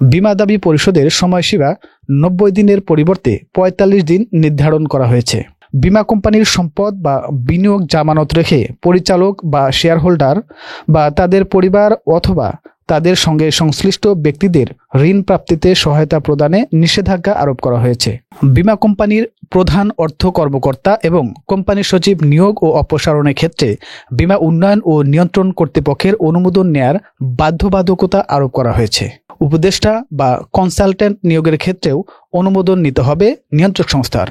বীমা দাবি পরিশোধের সময়সীমা 90 দিনের পরিবর্তে 45 দিন নির্ধারণ করা হয়েছে। বীমা কোম্পানির সম্পদ বা বিনিয়োগ জামানত রেখে পরিচালক বা শেয়ারহোল্ডার বা তাদের পরিবার অথবা তাদের সঙ্গে সংশ্লিষ্ট ব্যক্তিদের ঋণ প্রাপ্তিতে সহায়তা প্রদানে নিষেধাজ্ঞা আরোপ করা হয়েছে। বীমা কোম্পানির প্রধান অর্থ কর্মকর্তা এবং কোম্পানি সচিব নিয়োগ ও অপসারণের ক্ষেত্রে বীমা উন্নয়ন ও নিয়ন্ত্রণ কর্তৃপক্ষের অনুমোদন নেয়ার বাধ্যবাধকতা আরোপ করা হয়েছে। উপদেষ্টা বা কনসালটেন্ট নিয়োগের ক্ষেত্রেও অনুমোদন নিতে হবে নিয়ন্ত্রক সংস্থার।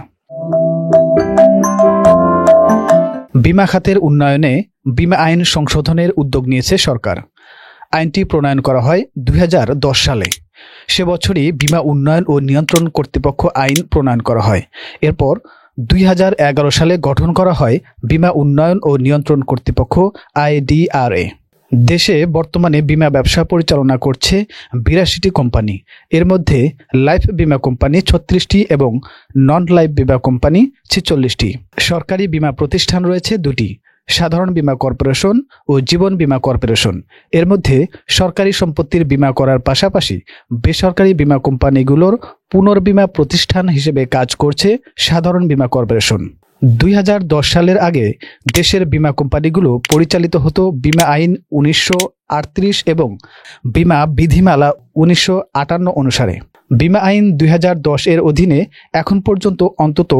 বীমা খাতের উন্নয়নে বীমা আইন সংশোধনের উদ্যোগ নিয়েছে সরকার। আইনটি প্রণয়ন করা হয় 2010 সালে। সে বছরই বীমা উন্নয়ন ও নিয়ন্ত্রণ কর্তৃপক্ষ আইন প্রণয়ন করা হয়। এরপর 2011 সালে গঠন করা হয় বীমা উন্নয়ন ও নিয়ন্ত্রণ কর্তৃপক্ষ IDRA। দেশে বর্তমানে বীমা ব্যবসা পরিচালনা করছে 82টি কোম্পানি। এর মধ্যে লাইফ বীমা কোম্পানি 36টি এবং নন লাইফ বীমা কোম্পানি 46টি। সরকারি বীমা প্রতিষ্ঠান রয়েছে 2টি, সাধারণ বীমা কর্পোরেশন ও জীবন বীমা কর্পোরেশন। এর মধ্যে সরকারি সম্পত্তির বীমা করার পাশাপাশি বেসরকারি বীমা কোম্পানিগুলোর পুনর্বীমা প্রতিষ্ঠান হিসেবে কাজ করছে সাধারণ বীমা কর্পোরেশন। 2010 সালের আগে দেশের বীমা কোম্পানিগুলো পরিচালিত হতো বীমা আইন 1938 এবং বীমা বিধিমালা 1958 অনুসারে। বীমা আইন 2010 এর অধীনে এখন পর্যন্ত অন্তত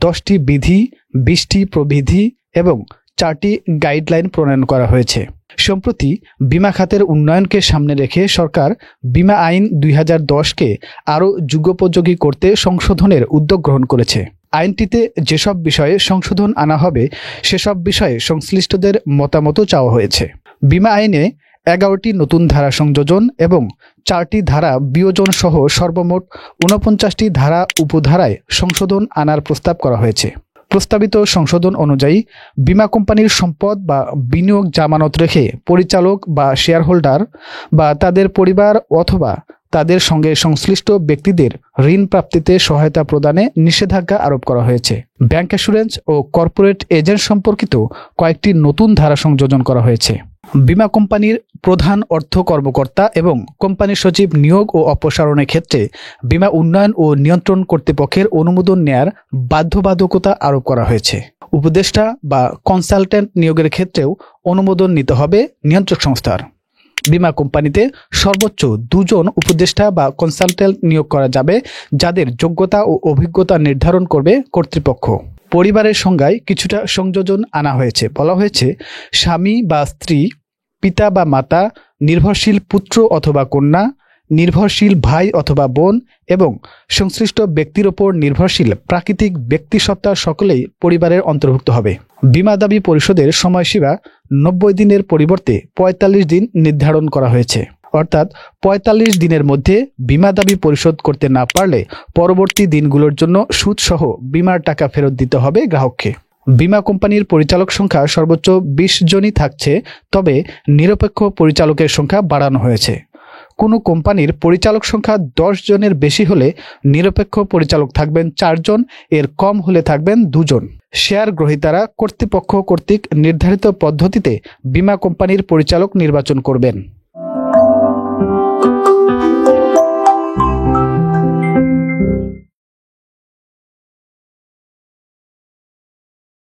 10টি বিধি, 20টি প্রবিধি এবং 4টি গাইডলাইন প্রণয়ন করা হয়েছে। সম্প্রতি বীমা খাতের উন্নয়নকে সামনে রেখে সরকার বীমা আইন 2010কে আরও যুগোপযোগী করতে সংশোধনের উদ্যোগ গ্রহণ করেছে। আইনটিতে যেসব বিষয়ে সংশোধন আনা হবে সেসব বিষয়ে সংশ্লিষ্টদের মতামতও চাওয়া হয়েছে। বীমা আইনে 11টি নতুন ধারা সংযোজন এবং 4টি ধারা বিয়োজন সহ সর্বমোট 49টি ধারা উপধারায় সংশোধন আনার প্রস্তাব করা হয়েছে। প্রস্তাবিত সংশোধন অনুযায়ী বীমা কোম্পানির সম্পদ বা বিনিয়োগ জামানত রেখে পরিচালক বা শেয়ারহোল্ডার বা তাদের পরিবার অথবা তাদের সঙ্গে সংশ্লিষ্ট ব্যক্তিদের ঋণ প্রাপ্তিতে সহায়তা প্রদানে নিষেধাজ্ঞা আরোপ করা হয়েছে। ব্যাংক অ্যাসুরেন্স ও কর্পোরেট এজেন্ট সম্পর্কিত কয়েকটি নতুন ধারা সংযোজন করা হয়েছে। বীমা কোম্পানির প্রধান অর্থ কর্মকর্তা এবং কোম্পানি সচিব নিয়োগ ও অপসারণের ক্ষেত্রে বীমা উন্নয়ন ও নিয়ন্ত্রণ কর্তৃপক্ষের অনুমোদন নেয়ার বাধ্যবাধকতা আরোপ করা হয়েছে। উপদেষ্টা বা কনসালটেন্ট নিয়োগের ক্ষেত্রেও অনুমোদন নিতে হবে নিয়ন্ত্রক সংস্থার। বীমা কোম্পানিতে সর্বোচ্চ 2 জন উপদেষ্টা বা কনসালটেন্ট নিয়োগ করা যাবে, যাদের যোগ্যতা ও অভিজ্ঞতা নির্ধারণ করবে কর্তৃপক্ষ। পরিবারের সংজ্ঞায় কিছুটা সংযোজন আনা হয়েছে। বলা হয়েছে, স্বামী বা স্ত্রী, পিতা বা মাতা, নির্ভরশীল পুত্র অথবা কন্যা, নির্ভরশীল ভাই অথবা বোন এবং সংশ্লিষ্ট ব্যক্তির ওপর নির্ভরশীল প্রাকৃতিক ব্যক্তিসত্তা সকলেই পরিবারের অন্তর্ভুক্ত হবে। বীমা দাবি পরিশোধের সময়সীমা 90 দিনের পরিবর্তে 45 দিন নির্ধারণ করা হয়েছে। অর্থাৎ 45 দিনের মধ্যে বীমা দাবি পরিশোধ করতে না পারলে পরবর্তী দিনগুলোর জন্য সুদসহ বীমার টাকা ফেরত দিতে হবে গ্রাহককে। বীমা কোম্পানির পরিচালক সংখ্যা সর্বোচ্চ 20 জনই থাকছে, তবে নিরপেক্ষ পরিচালকের সংখ্যা বাড়ানো হয়েছে। কোনো কোম্পানির পরিচালক সংখ্যা 10 জনের বেশি হলে নিরপেক্ষ পরিচালক থাকবেন 4 জন, এর কম হলে থাকবেন 2 জন। শেয়ার গ্রহীতারা কর্তৃপক্ষ কর্তৃক নির্ধারিত পদ্ধতিতে বীমা কোম্পানির পরিচালক নির্বাচন করবেন।